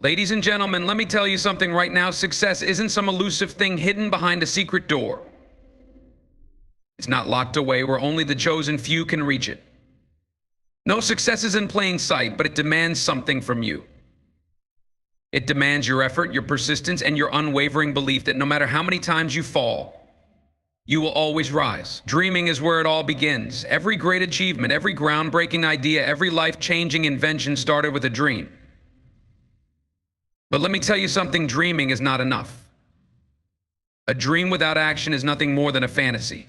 Ladies and gentlemen, let me tell you something right now. Success isn't some elusive thing hidden behind a secret door. It's not locked away where only the chosen few can reach it. No, success is in plain sight, but it demands something from you. It demands your effort, your persistence, and your unwavering belief that no matter how many times you fall, you will always rise. Dreaming is where it all begins. Every great achievement, every groundbreaking idea, every life-changing invention started with a dream. But let me tell you something, dreaming is not enough. A dream without action is nothing more than a fantasy.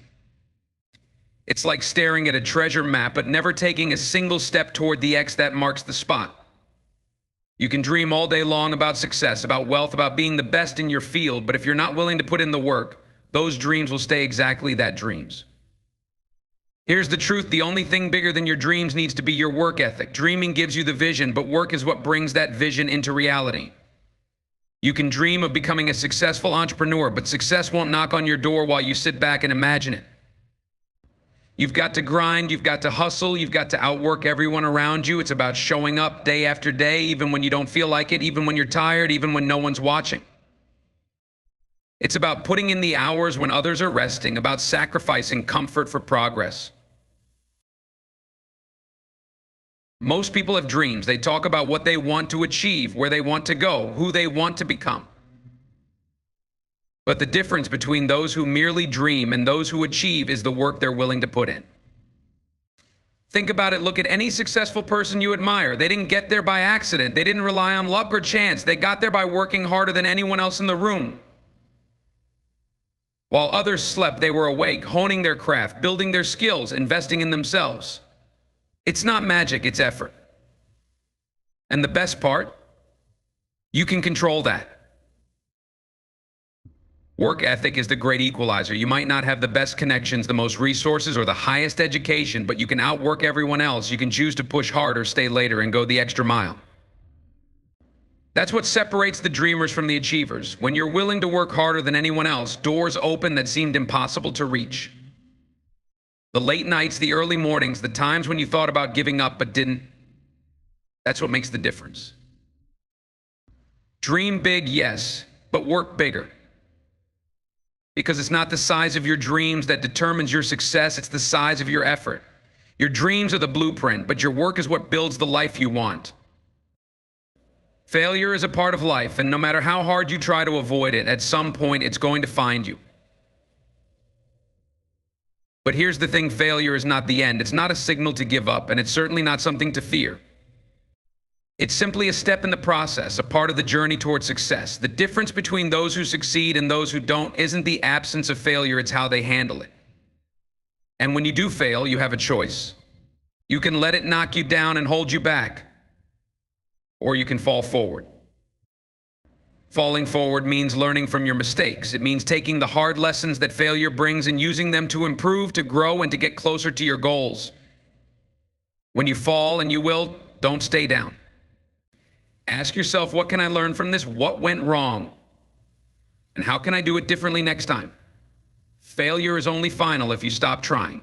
It's like staring at a treasure map, but never taking a single step toward the X that marks the spot. You can dream all day long about success, about wealth, about being the best in your field, but if you're not willing to put in the work, those dreams will stay exactly that, dreams. Here's the truth, the only thing bigger than your dreams needs to be your work ethic. Dreaming gives you the vision, but work is what brings that vision into reality. You can dream of becoming a successful entrepreneur, but success won't knock on your door while you sit back and imagine it. You've got to grind, you've got to hustle, you've got to outwork everyone around you. It's about showing up day after day, even when you don't feel like it, even when you're tired, even when no one's watching. It's about putting in the hours when others are resting, about sacrificing comfort for progress. Most people have dreams. They talk about what they want to achieve, where they want to go, who they want to become. But the difference between those who merely dream and those who achieve is the work they're willing to put in. Think about it. Look at any successful person you admire. They didn't get there by accident. They didn't rely on luck or chance. They got there by working harder than anyone else in the room. While others slept, they were awake, honing their craft, building their skills, investing in themselves. It's not magic, it's effort. And the best part, you can control that. Work ethic is the great equalizer. You might not have the best connections, the most resources, or the highest education, but you can outwork everyone else. You can choose to push harder, stay later, and go the extra mile. That's what separates the dreamers from the achievers. When you're willing to work harder than anyone else, doors open that seemed impossible to reach. The late nights, the early mornings, the times when you thought about giving up but didn't, that's what makes the difference. Dream big, yes, but work bigger. Because it's not the size of your dreams that determines your success, it's the size of your effort. Your dreams are the blueprint, but your work is what builds the life you want. Failure is a part of life, and no matter how hard you try to avoid it, at some point it's going to find you. But here's the thing, failure is not the end. It's not a signal to give up, and it's certainly not something to fear. It's simply a step in the process, a part of the journey toward success. The difference between those who succeed and those who don't isn't the absence of failure, it's how they handle it. And when you do fail, you have a choice. You can let it knock you down and hold you back, or you can fall forward. Falling forward means learning from your mistakes. It means taking the hard lessons that failure brings and using them to improve, to grow, and to get closer to your goals. When you fall, and you will, don't stay down. Ask yourself, what can I learn from this? What went wrong? And how can I do it differently next time? Failure is only final if you stop trying.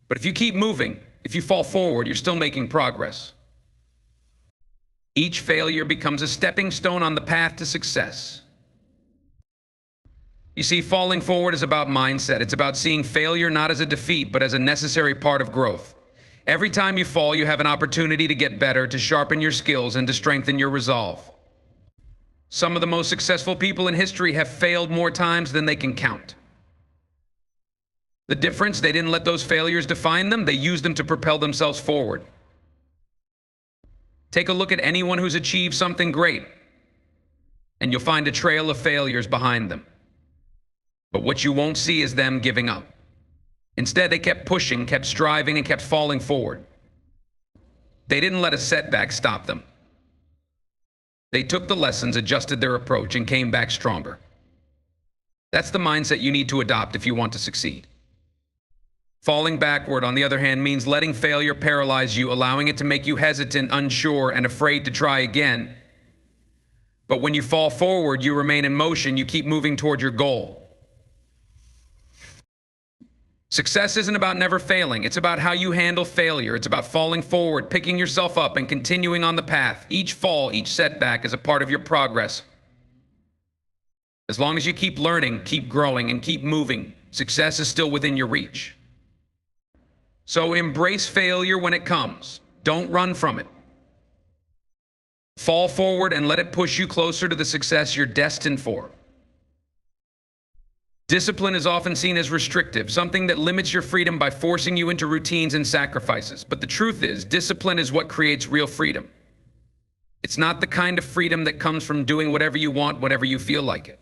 But if you keep moving, if you fall forward, you're still making progress. Each failure becomes a stepping stone on the path to success. You see, falling forward is about mindset. It's about seeing failure not as a defeat, but as a necessary part of growth. Every time you fall, you have an opportunity to get better, to sharpen your skills, and to strengthen your resolve. Some of the most successful people in history have failed more times than they can count. The difference, they didn't let those failures define them, they used them to propel themselves forward. Take a look at anyone who's achieved something great, and you'll find a trail of failures behind them. But what you won't see is them giving up. Instead, they kept pushing, kept striving, and kept falling forward. They didn't let a setback stop them. They took the lessons, adjusted their approach, and came back stronger. That's the mindset you need to adopt if you want to succeed. Falling backward, on the other hand, means letting failure paralyze you, allowing it to make you hesitant, unsure, and afraid to try again. But when you fall forward, you remain in motion, you keep moving toward your goal. Success isn't about never failing. It's about how you handle failure. It's about falling forward, picking yourself up, and continuing on the path. Each fall, each setback is a part of your progress. As long as you keep learning, keep growing, and keep moving, success is still within your reach. So embrace failure when it comes. Don't run from it. Fall forward and let it push you closer to the success you're destined for. Discipline is often seen as restrictive, something that limits your freedom by forcing you into routines and sacrifices. But the truth is, discipline is what creates real freedom. It's not the kind of freedom that comes from doing whatever you want whenever you feel like it.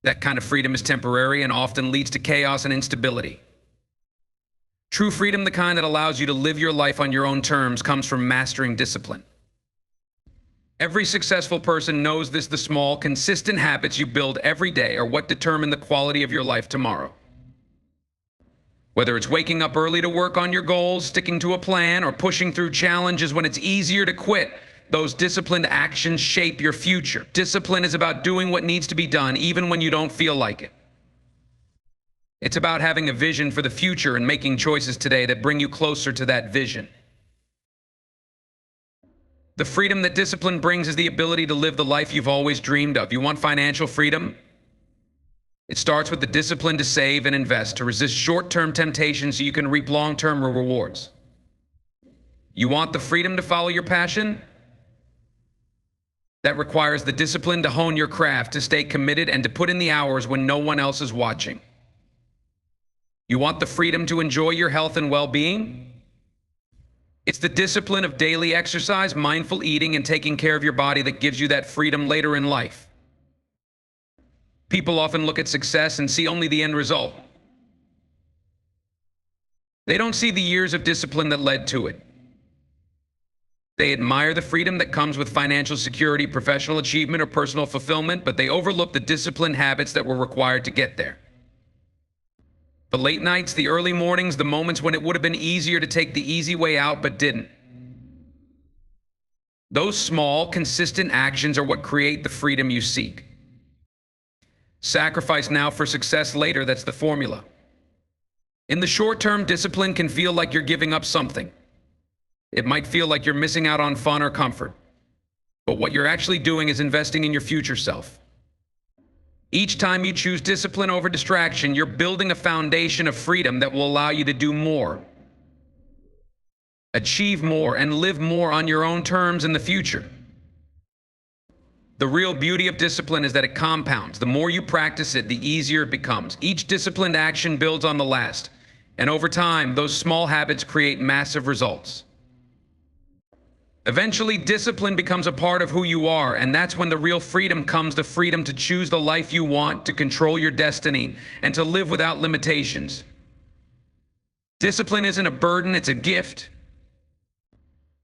That kind of freedom is temporary and often leads to chaos and instability. True freedom, the kind that allows you to live your life on your own terms, comes from mastering discipline. Every successful person knows this: the small, consistent habits you build every day are what determine the quality of your life tomorrow. Whether it's waking up early to work on your goals, sticking to a plan, or pushing through challenges when it's easier to quit, those disciplined actions shape your future. Discipline is about doing what needs to be done, even when you don't feel like it. It's about having a vision for the future and making choices today that bring you closer to that vision. The freedom that discipline brings is the ability to live the life you've always dreamed of. You want financial freedom? It starts with the discipline to save and invest, to resist short-term temptations so you can reap long-term rewards. You want the freedom to follow your passion? That requires the discipline to hone your craft, to stay committed, and to put in the hours when no one else is watching. You want the freedom to enjoy your health and well-being? It's the discipline of daily exercise, mindful eating, and taking care of your body that gives you that freedom later in life. People often look at success and see only the end result. They don't see the years of discipline that led to it. They admire the freedom that comes with financial security, professional achievement, or personal fulfillment, but they overlook the disciplined habits that were required to get there. The late nights, the early mornings, the moments when it would have been easier to take the easy way out but didn't. Those small, consistent actions are what create the freedom you seek. Sacrifice now for success later, that's the formula. In the short term, discipline can feel like you're giving up something. It might feel like you're missing out on fun or comfort. But what you're actually doing is investing in your future self. Each time you choose discipline over distraction, you're building a foundation of freedom that will allow you to do more, achieve more, and live more on your own terms in the future. The real beauty of discipline is that it compounds. The more you practice it, the easier it becomes. Each disciplined action builds on the last, and over time, those small habits create massive results. Eventually, discipline becomes a part of who you are, and that's when the real freedom comes, the freedom to choose the life you want, to control your destiny, and to live without limitations. Discipline isn't a burden, it's a gift.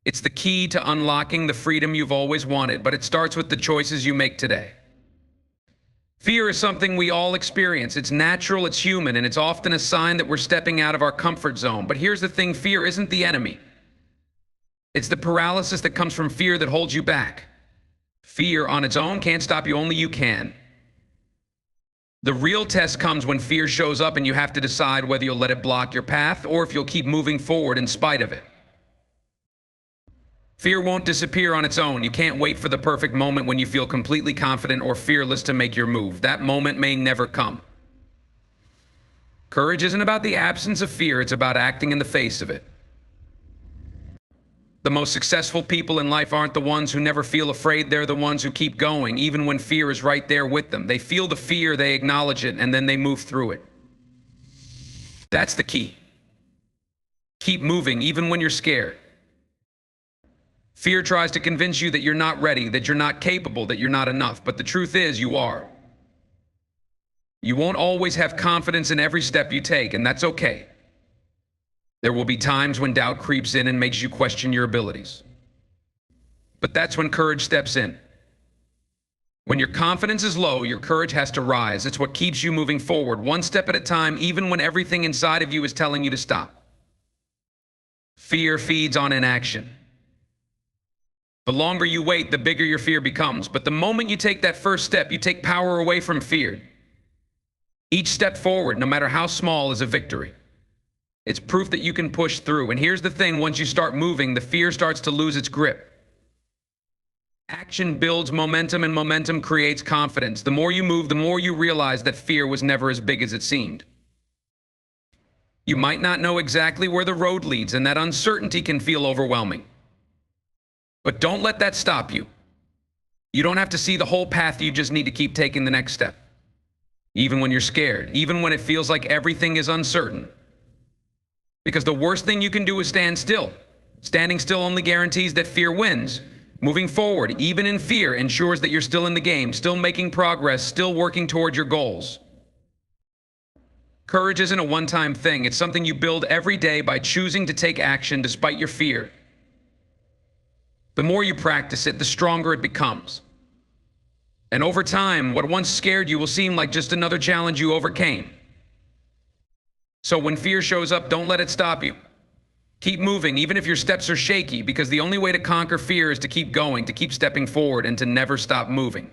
It's the key to unlocking the freedom you've always wanted, but it starts with the choices you make today. Fear is something we all experience. It's natural, it's human, and it's often a sign that we're stepping out of our comfort zone. But here's the thing: fear isn't the enemy. It's the paralysis that comes from fear that holds you back. Fear on its own can't stop you, only you can. The real test comes when fear shows up and you have to decide whether you'll let it block your path or if you'll keep moving forward in spite of it. Fear won't disappear on its own. You can't wait for the perfect moment when you feel completely confident or fearless to make your move. That moment may never come. Courage isn't about the absence of fear, it's about acting in the face of it. The most successful people in life aren't the ones who never feel afraid, they're the ones who keep going, even when fear is right there with them. They feel the fear, they acknowledge it, and then they move through it. That's the key. Keep moving, even when you're scared. Fear tries to convince you that you're not ready, that you're not capable, that you're not enough, but the truth is, you are. You won't always have confidence in every step you take, and that's okay. There will be times when doubt creeps in and makes you question your abilities. But that's when courage steps in. When your confidence is low, your courage has to rise. It's what keeps you moving forward, one step at a time, even when everything inside of you is telling you to stop. Fear feeds on inaction. The longer you wait, the bigger your fear becomes. But the moment you take that first step, you take power away from fear. Each step forward, no matter how small, is a victory. It's proof that you can push through. And here's the thing, once you start moving, the fear starts to lose its grip. Action builds momentum, and momentum creates confidence. The more you move, the more you realize that fear was never as big as it seemed. You might not know exactly where the road leads, and that uncertainty can feel overwhelming. But don't let that stop you. You don't have to see the whole path, you just need to keep taking the next step. Even when you're scared, even when it feels like everything is uncertain. Because the worst thing you can do is stand still. Standing still only guarantees that fear wins. Moving forward, even in fear, ensures that you're still in the game, still making progress, still working toward your goals. Courage isn't a one-time thing. It's something you build every day by choosing to take action despite your fear. The more you practice it, the stronger it becomes. And over time, what once scared you will seem like just another challenge you overcame. So when fear shows up, don't let it stop you. Keep moving, even if your steps are shaky, because the only way to conquer fear is to keep going, to keep stepping forward, and to never stop moving.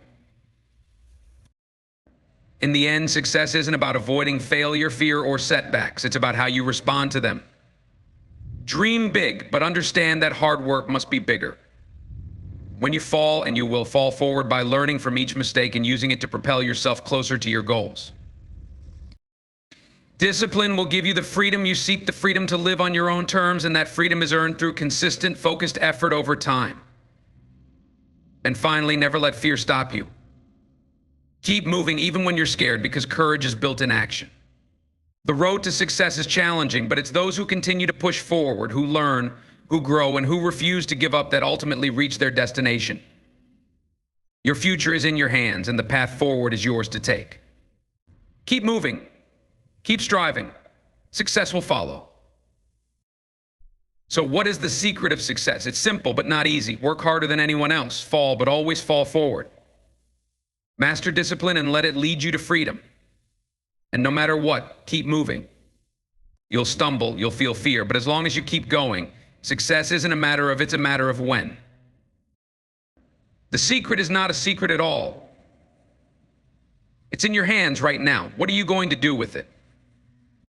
In the end, success isn't about avoiding failure, fear, or setbacks. It's about how you respond to them. Dream big, but understand that hard work must be bigger. When you fall, and you will fall forward by learning from each mistake and using it to propel yourself closer to your goals. Discipline will give you the freedom you seek, the freedom to live on your own terms, and that freedom is earned through consistent, focused effort over time. And finally, never let fear stop you. Keep moving even when you're scared, because courage is built in action. The road to success is challenging, but it's those who continue to push forward, who learn, who grow, and who refuse to give up that ultimately reach their destination. Your future is in your hands, and the path forward is yours to take. Keep moving. Keep striving. Success will follow. So what is the secret of success? It's simple, but not easy. Work harder than anyone else. Fall, but always fall forward. Master discipline and let it lead you to freedom. And no matter what, keep moving. You'll stumble, you'll feel fear, but as long as you keep going, success isn't a matter of, it's a matter of when. The secret is not a secret at all. It's in your hands right now. What are you going to do with it?